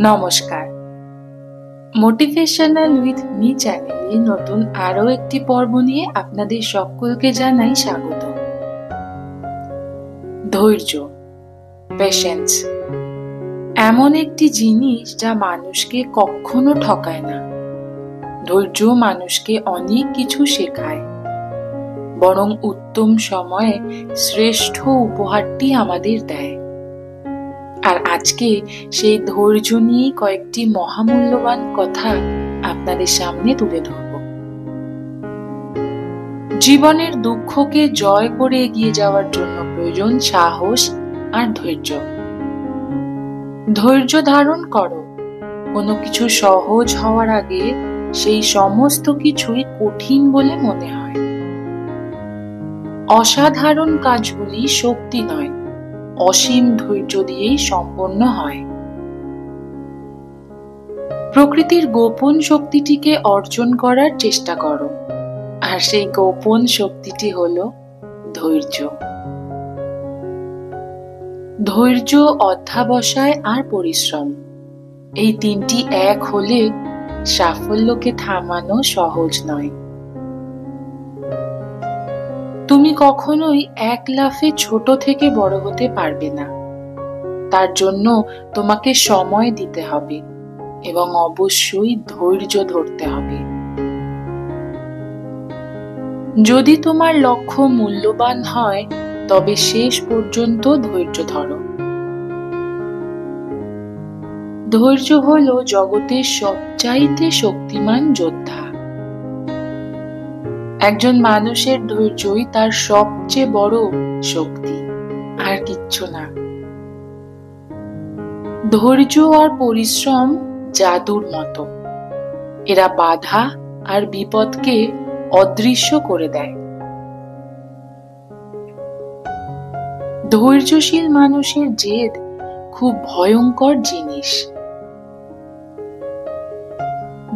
নমস্কার। Motivational with me চ্যানেলে নতুন আরো একটি পর্ব নিয়ে আপনাদের সকলকে জানাই স্বাগত। ধৈর্য, পেশেন্স এমন একটি জিনিস যা মানুষকে কখনো ঠকায় না। ধৈর্য মানুষকে অনেক কিছু শেখায়, বরং উত্তম সময়ে শ্রেষ্ঠ উপহারটি আমাদের দেয়। আর আজকে সেই ধৈর্য নিয়ে কয়েকটি মহামূল্যবান কথা আপনাদের সামনে তুলে ধরব। জীবনের দুঃখকে জয় করে এগিয়ে যাওয়ার জন্য প্রয়োজন সাহস আর ধৈর্য। ধৈর্য ধারণ করো। কোনো কিছু সহজ হওয়ার আগে সেই সমস্ত কিছুই কঠিন বলে মনে হয়। অসাধারণ কাজগুলি শক্তি নয়, অসীম ধৈর্য দিয়েই সম্পন্ন হয়। প্রকৃতির গোপন শক্তিটিকে অর্জন করার চেষ্টা করো, আর সেই গোপন শক্তিটি হলো ধৈর্য। ধৈর্য, অধ্যবসায় আর পরিশ্রম, এই তিনটি এক হলে সাফল্যকে থামানো সহজ নয়। তুমি কখনোই এক লাফে ছোট থেকে বড় হতে পারবে না। তার জন্য তোমাকে সময় দিতে হবে এবং অবশ্যই ধৈর্য ধরতে হবে। যদি তোমার লক্ষ্য মূল্যবান হয়, তবে শেষ পর্যন্ত ধৈর্য ধরো। ধৈর্য হলো জগতের সবচাইতে শক্তিমান যোদ্ধা। একজন মানুষের ধৈর্যই তার সবচেয়ে বড় শক্তি, আর কিচ্ছু না। ধৈর্য আর পরিশ্রম জাদুর মতো, এরা বাধা আর বিপদকে অদৃশ্য করে দেয়। ধৈর্যশীল মানুষের জেদ খুব ভয়ঙ্কর জিনিস।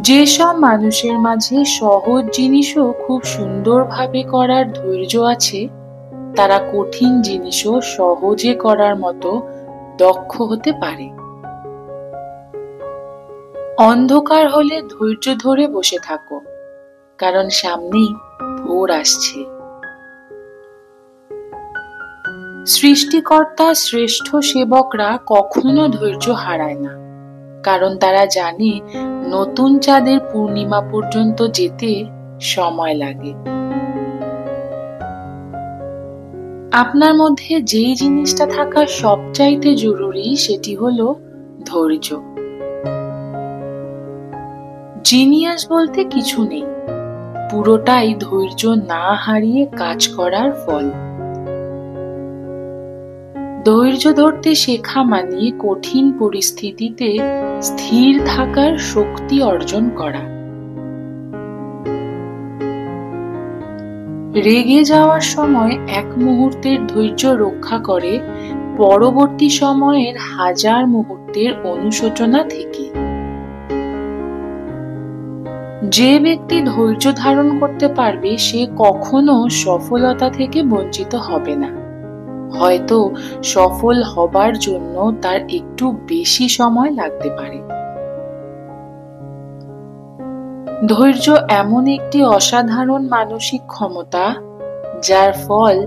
যেসব মানুষের মাঝে সহজ জিনিসও খুব সুন্দরভাবে করার ধৈর্য আছে, তারা কঠিন জিনিসও সহজে করার মতো দক্ষ হতে পারে। অন্ধকার হলে ধৈর্য ধরে বসে থাকো, কারণ সামনেই ভোর আসছে। সৃষ্টিকর্তা শ্রেষ্ঠ সেবকরা কখনো ধৈর্য হারায় না, কারণ তারা জানে নতুন চাঁদের পূর্ণিমা পর্যন্ত যেতে সময় লাগে। আপনার মধ্যে যেই জিনিসটা থাকা সবচাইতে জরুরি, সেটি হলো ধৈর্য। জিনিয়াস বলতে কিছু নেই, পুরোটাই ধৈর্য না হারিয়ে কাজ করার ফল। ধৈর্য ধরতে শেখা মানে কঠিন পরিস্থিতিতে স্থির থাকার শক্তি অর্জন করা। রেগে যাওয়ার সময় এক মুহূর্তের ধৈর্য রক্ষা করে পরবর্তী সময়ের হাজার মুহূর্তের অনুশোচনা থেকে। যে ব্যক্তি ধৈর্য ধারণ করতে পারবে, সে কখনো সফলতা থেকে বঞ্চিত হবে না। হয়তো সফল হবার জন্য তার একটু বেশি সময় লাগতে পারে। ধৈর্য এমন একটি অসাধারণ মানসিক ক্ষমতা, যার ফল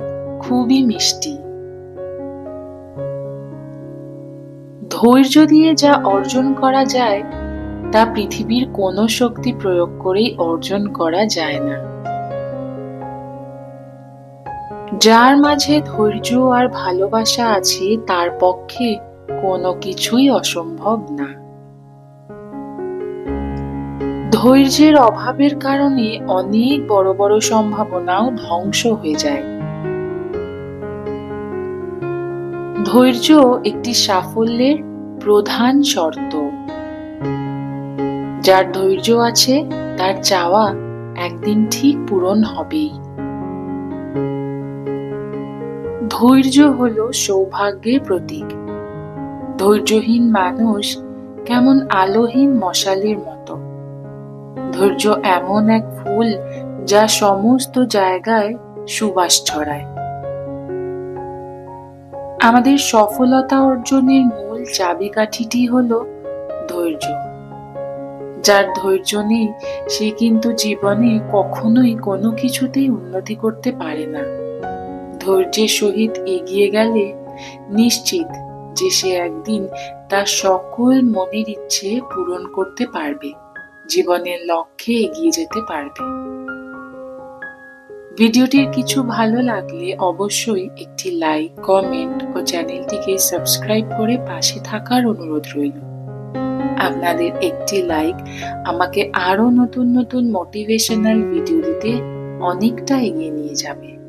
খুবই মিষ্টি। ধৈর্য দিয়ে যা অর্জন করা যায়, তা পৃথিবীর কোনো শক্তি প্রয়োগ করেই অর্জন করা যায় না। যার মাঝে ধৈর্য আর ভালোবাসা আছে, তার পক্ষে কোনো কিছুই অসম্ভব না। ধৈর্যের অভাবের কারণে অনেক বড় বড় সম্ভাবনাও ধ্বংস হয়ে যায়। ধৈর্য একটি সাফল্যের প্রধান শর্ত। যার ধৈর্য আছে, তার চাওয়া একদিন ঠিক পূরণ হবেই। ধৈর্য হলো সৌভাগ্যের প্রতীক। ধৈর্যহীন মানুষ কেমন আলোহীন মশালের মতো। ধৈর্য এমন এক ফুল, যা সমস্ত জায়গায় সুবাস ছড়ায়। আমাদের সফলতা অর্জনের মূল চাবিকাঠিটি হলো ধৈর্য। যার ধৈর্য নেই সে কিন্তু জীবনে কখনোই কোনো কিছুতেই উন্নতি করতে পারে না। ধৈর্যের সহিত এগিয়ে গেলে নিশ্চিত যে সে একদিন তার সকল মনের ইচ্ছে পূরণ করতে পারবে, জীবনের লক্ষ্যে এগিয়ে যেতে পারবে। ভিডিওটির কিছু ভালো লাগলে অবশ্যই একটি লাইক, কমেন্ট ও চ্যানেলটিকে সাবস্ক্রাইব করে পাশে থাকার অনুরোধ রইল। আপনাদের একটি লাইক আমাকে আরো নতুন নতুন মোটিভেশনাল ভিডিও দিতে অনেকটা এগিয়ে নিয়ে যাবে।